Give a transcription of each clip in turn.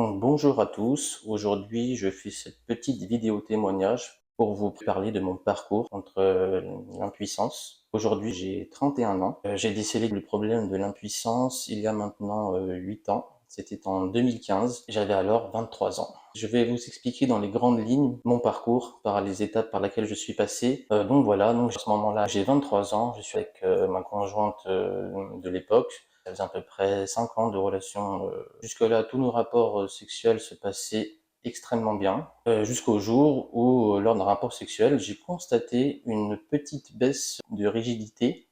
Donc, bonjour à tous, aujourd'hui je fais cette petite vidéo témoignage pour vous parler de mon parcours contre l'impuissance. Aujourd'hui j'ai 31 ans. J'ai décelé le problème de l'impuissance il y a maintenant 8 ans. C'était en 2015, j'avais alors 23 ans. Je vais vous expliquer dans les grandes lignes mon parcours, par les étapes par lesquelles je suis passé. Donc voilà, donc à ce moment-là j'ai 23 ans, je suis avec ma conjointe de l'époque. Ça faisait à peu près 5 ans de relation. Jusque-là, tous nos rapports sexuels se passaient extrêmement bien, jusqu'au jour où, lors d'un rapport sexuel, j'ai constaté une petite baisse de rigidité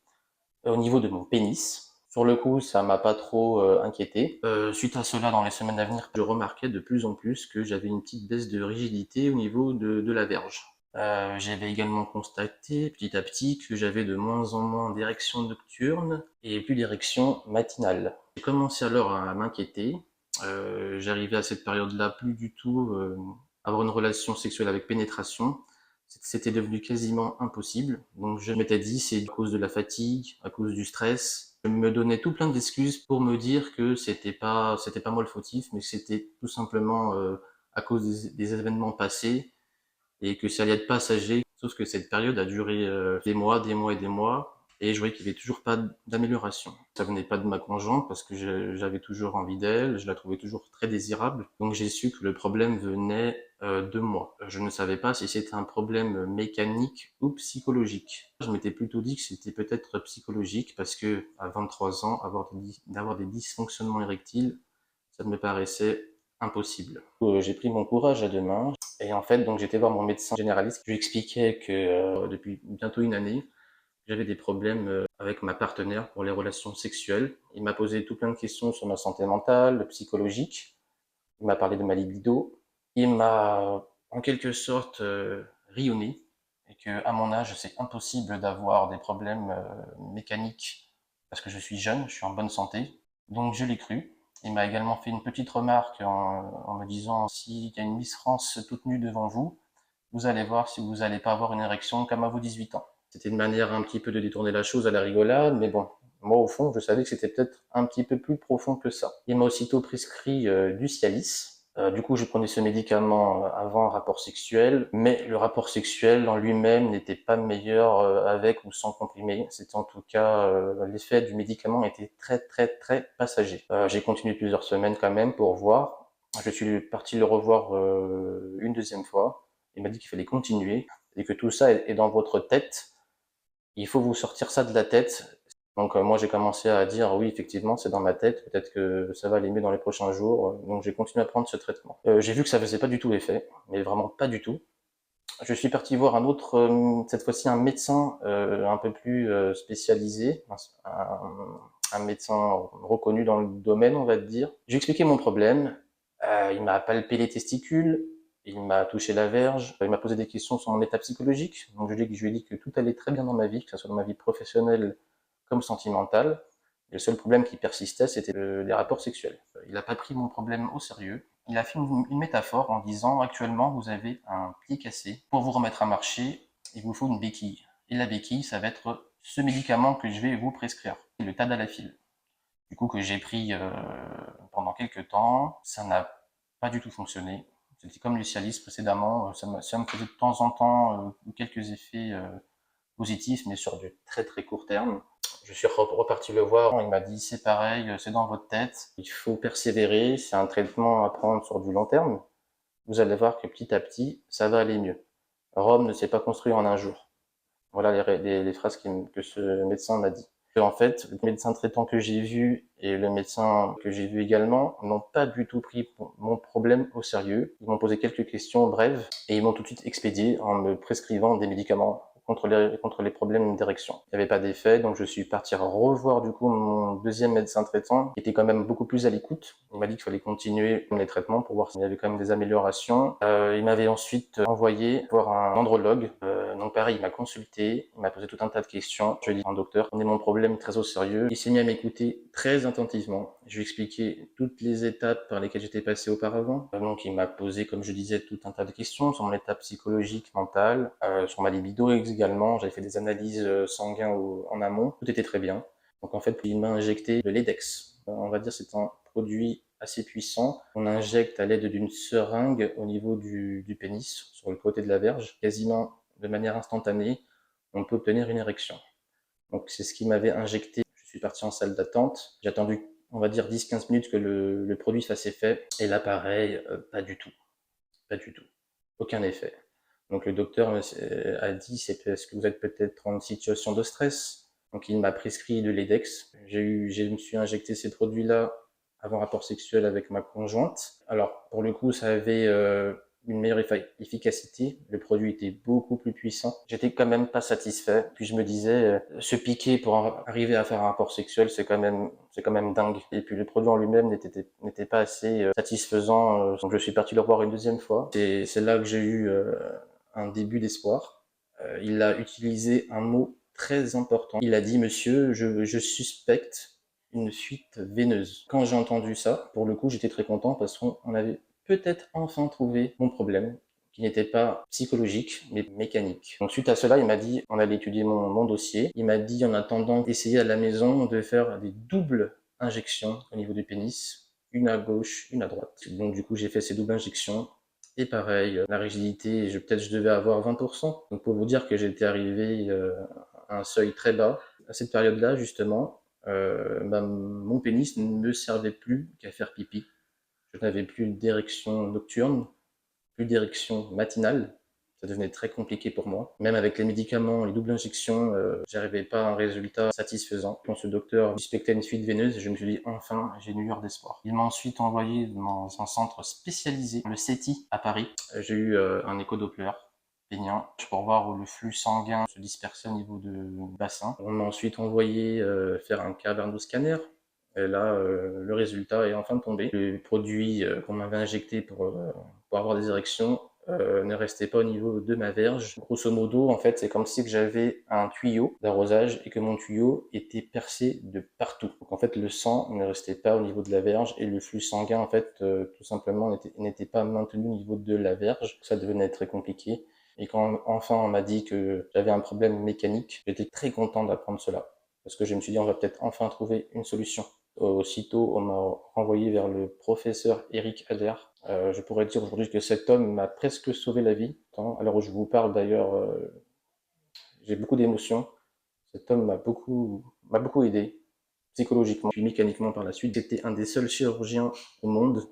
au niveau de mon pénis. Sur le coup, ça m'a pas trop inquiété. Suite à cela, dans les semaines à venir, je remarquais de plus en plus que j'avais une petite baisse de rigidité au niveau de la verge. J'avais également constaté petit à petit que j'avais de moins en moins d'érections nocturnes et plus d'érections matinales. J'ai commencé alors à m'inquiéter. J'arrivais à cette période-là plus du tout avoir une relation sexuelle avec pénétration. C'était devenu quasiment impossible. Donc je m'étais dit c'est à cause de la fatigue, à cause du stress. Je me donnais tout plein d'excuses pour me dire que c'était pas moi le fautif, mais que c'était tout simplement à cause des événements passés et que ça allait être passager. Sauf que cette période a duré des mois et des mois, et je voyais qu'il n'y avait toujours pas d'amélioration. Ça venait pas de ma conjointe parce que j'avais toujours envie d'elle, je la trouvais toujours très désirable. Donc j'ai su que le problème venait de moi. Je ne savais pas si c'était un problème mécanique ou psychologique. Je m'étais plutôt dit que c'était peut-être psychologique parce que à 23 ans, d'avoir des dysfonctionnements érectiles, ça me paraissait impossible. J'ai pris mon courage à deux mains et en fait, donc j'étais voir mon médecin généraliste. Je lui expliquais que depuis bientôt une année, j'avais des problèmes avec ma partenaire pour les relations sexuelles. Il m'a posé tout plein de questions sur ma santé mentale, psychologique. Il m'a parlé de ma libido. Il m'a en quelque sorte rionné et que à mon âge, c'est impossible d'avoir des problèmes mécaniques parce que je suis jeune, je suis en bonne santé. Donc je l'ai cru. Il m'a également fait une petite remarque en me disant s'il y a une Miss France toute nue devant vous, vous allez voir si vous n'allez pas avoir une érection comme à vos 18 ans. C'était une manière un petit peu de détourner la chose à la rigolade, mais bon, moi au fond, je savais que c'était peut-être un petit peu plus profond que ça. Il m'a aussitôt prescrit du Cialis. Du coup, je prenais ce médicament avant un rapport sexuel, mais le rapport sexuel en lui-même n'était pas meilleur avec ou sans comprimé. C'était en tout cas, l'effet du médicament était très très très passager. J'ai continué plusieurs semaines quand même pour voir. Je suis parti le revoir une deuxième fois. Il m'a dit qu'il fallait continuer et que tout ça est dans votre tête. Il faut vous sortir ça de la tête. Donc moi j'ai commencé à dire oui effectivement c'est dans ma tête, peut-être que ça va aller mieux dans les prochains jours. Donc j'ai continué à prendre ce traitement. J'ai vu que ça faisait pas du tout effet, mais vraiment pas du tout. Je suis parti voir un autre, cette fois-ci un médecin un peu plus spécialisé, un médecin reconnu dans le domaine on va dire. J'ai expliqué mon problème, il m'a palpé les testicules, il m'a touché la verge, il m'a posé des questions sur mon état psychologique. Donc je lui ai dit que tout allait très bien dans ma vie, que ce soit dans ma vie professionnelle comme sentimentale. Le seul problème qui persistait, c'était les rapports sexuels. Il n'a pas pris mon problème au sérieux. Il a fait une métaphore en disant actuellement vous avez un pied cassé. Pour vous remettre à marcher, il vous faut une béquille. Et la béquille, ça va être ce médicament que je vais vous prescrire, le tadalafil. Du coup que j'ai pris pendant quelques temps, ça n'a pas du tout fonctionné. C'était comme le Cialis précédemment, ça me faisait de temps en temps quelques effets positifs, mais sur du très très court terme. Je suis reparti le voir, il m'a dit c'est pareil, c'est dans votre tête, il faut persévérer, c'est un traitement à prendre sur du long terme. Vous allez voir que petit à petit, ça va aller mieux. Rome ne s'est pas construit en un jour. Voilà les phrases que ce médecin m'a dit. En fait, le médecin traitant que j'ai vu et le médecin que j'ai vu également n'ont pas du tout pris mon problème au sérieux. Ils m'ont posé quelques questions brèves et ils m'ont tout de suite expédié en me prescrivant des médicaments contre les problèmes d'érection. Il n'y avait pas d'effet, donc je suis parti revoir du coup mon deuxième médecin traitant, qui était quand même beaucoup plus à l'écoute. Il m'a dit qu'il fallait continuer les traitements pour voir s'il y avait quand même des améliorations. Il m'avait ensuite envoyé voir un andrologue. Donc pareil, il m'a consulté, il m'a posé tout un tas de questions. Je lui ai dit, un docteur, prenez mon problème très au sérieux. Il s'est mis à m'écouter très attentivement. Je lui ai expliqué toutes les étapes par lesquelles j'étais passé auparavant. Donc il m'a posé, comme je disais, tout un tas de questions sur mon état psychologique, mental, sur ma libido également. J'avais fait des analyses sanguines en amont. Tout était très bien. Donc en fait, il m'a injecté de l'Edex. On va dire c'est un produit assez puissant. On injecte à l'aide d'une seringue au niveau du pénis, sur le côté de la verge, quasiment de manière instantanée, on peut obtenir une érection. Donc c'est ce qui m'avait injecté. Je suis parti en salle d'attente. J'ai attendu, on va dire 10-15 minutes que le produit fasse effet. Et là, pareil, pas du tout. Pas du tout. Aucun effet. Donc le docteur a dit, c'est parce que vous êtes peut-être en situation de stress. Donc il m'a prescrit de l'Edex. Je me suis injecté ces produits-là avant rapport sexuel avec ma conjointe. Alors pour le coup, ça avait une meilleure efficacité. Le produit était beaucoup plus puissant. J'étais quand même pas satisfait. Puis je me disais, se piquer pour arriver à faire un rapport sexuel, c'est quand même dingue. Et puis le produit en lui-même n'était pas assez satisfaisant. Donc je suis parti le revoir une deuxième fois. C'est là que j'ai eu un début d'espoir. Il a utilisé un mot très important. Il a dit, monsieur, je suspecte une fuite veineuse. Quand j'ai entendu ça, pour le coup, j'étais très content parce qu'on avait peut-être enfin trouvé mon problème, qui n'était pas psychologique, mais mécanique. Donc suite à cela, il m'a dit, on allait étudier mon dossier, il m'a dit en attendant d'essayer à la maison de faire des doubles injections au niveau du pénis, une à gauche, une à droite. Donc du coup, j'ai fait ces doubles injections. Et pareil, la rigidité, peut-être je devais avoir 20%. Donc pour vous dire que j'étais arrivé à un seuil très bas, à cette période-là, justement, mon pénis ne me servait plus qu'à faire pipi. Je n'avais plus d'érection nocturne, plus d'érection matinale. Ça devenait très compliqué pour moi. Même avec les médicaments, les doubles injections, j'arrivais pas à un résultat satisfaisant. Quand ce docteur suspectait une fuite veineuse, je me suis dit enfin, j'ai une lueur d'espoir. Il m'a ensuite envoyé dans un centre spécialisé, le CETI à Paris. J'ai eu un échodoppler pénien pour voir où le flux sanguin se dispersait au niveau du bassin. On m'a ensuite envoyé faire un cavernoscanner. Et là, le résultat est enfin tombé. Le produit qu'on m'avait injecté pour avoir des érections ne restait pas au niveau de ma verge. Grosso modo, en fait, c'est comme si j'avais un tuyau d'arrosage et que mon tuyau était percé de partout. Donc en fait, le sang ne restait pas au niveau de la verge et le flux sanguin, en fait, tout simplement, n'était pas maintenu au niveau de la verge. Ça devenait très compliqué. Et quand enfin on m'a dit que j'avais un problème mécanique, j'étais très content d'apprendre cela. Parce que je me suis dit, on va peut-être enfin trouver une solution. Aussitôt, on m'a renvoyé vers le professeur Eric Adler. Je pourrais dire aujourd'hui que cet homme m'a presque sauvé la vie. Alors où je vous parle d'ailleurs, j'ai beaucoup d'émotions. Cet homme m'a beaucoup aidé, psychologiquement, puis mécaniquement par la suite. J'étais un des seuls chirurgiens au monde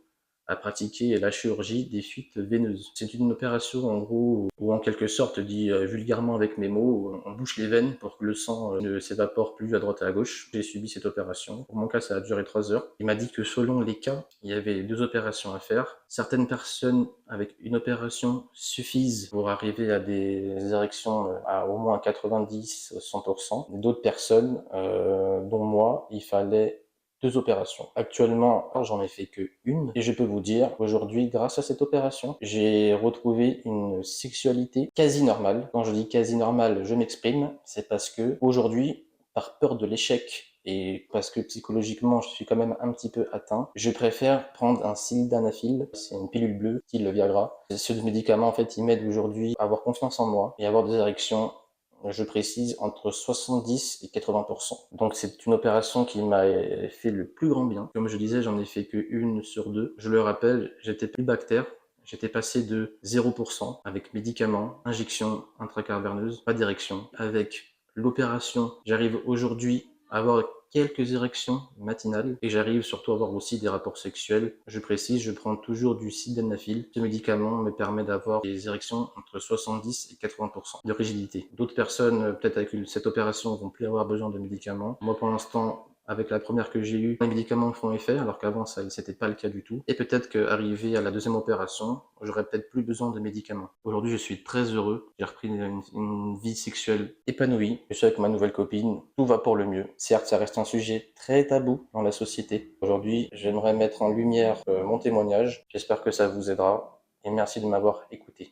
à pratiquer la chirurgie des fuites veineuses. C'est une opération en gros, ou en quelque sorte, dit vulgairement avec mes mots, on bouche les veines pour que le sang ne s'évapore plus à droite et à gauche. J'ai subi cette opération. Pour mon cas, ça a duré 3 heures. Il m'a dit que selon les cas, il y avait 2 opérations à faire. Certaines personnes avec une opération suffisent pour arriver à des érections à au moins 90-100%. D'autres personnes, dont moi, il fallait 2 opérations. Actuellement, j'en ai fait que une et je peux vous dire aujourd'hui, grâce à cette opération, j'ai retrouvé une sexualité quasi normale. Quand je dis quasi normale, je m'exprime, c'est parce que aujourd'hui, par peur de l'échec et parce que psychologiquement, je suis quand même un petit peu atteint, je préfère prendre un sildenafil, c'est une pilule bleue, style le Viagra. Ce médicament, en fait, il m'aide aujourd'hui à avoir confiance en moi et à avoir des érections, je précise, entre 70 et 80%. Donc c'est une opération qui m'a fait le plus grand bien. Comme je disais, j'en ai fait que une sur 2. Je le rappelle, j'étais plus bactère. J'étais passé de 0% avec médicaments, injections intracarverneuses, pas d'érection. Avec l'opération, j'arrive aujourd'hui à avoir quelques érections matinales et j'arrive surtout à avoir aussi des rapports sexuels. Je précise, je prends toujours du sildenafil. Ce médicament me permet d'avoir des érections entre 70 et 80% de rigidité. D'autres personnes, peut-être avec cette opération, vont plus avoir besoin de médicaments. Moi, pour l'instant, avec la première que j'ai eue, les médicaments font effet, alors qu'avant, ça, c'était pas le cas du tout. Et peut-être qu'arrivé à la deuxième opération, j'aurais peut-être plus besoin de médicaments. Aujourd'hui, je suis très heureux. J'ai repris une vie sexuelle épanouie. Je suis avec ma nouvelle copine. Tout va pour le mieux. Certes, ça reste un sujet très tabou dans la société. Aujourd'hui, j'aimerais mettre en lumière mon témoignage. J'espère que ça vous aidera. Et merci de m'avoir écouté.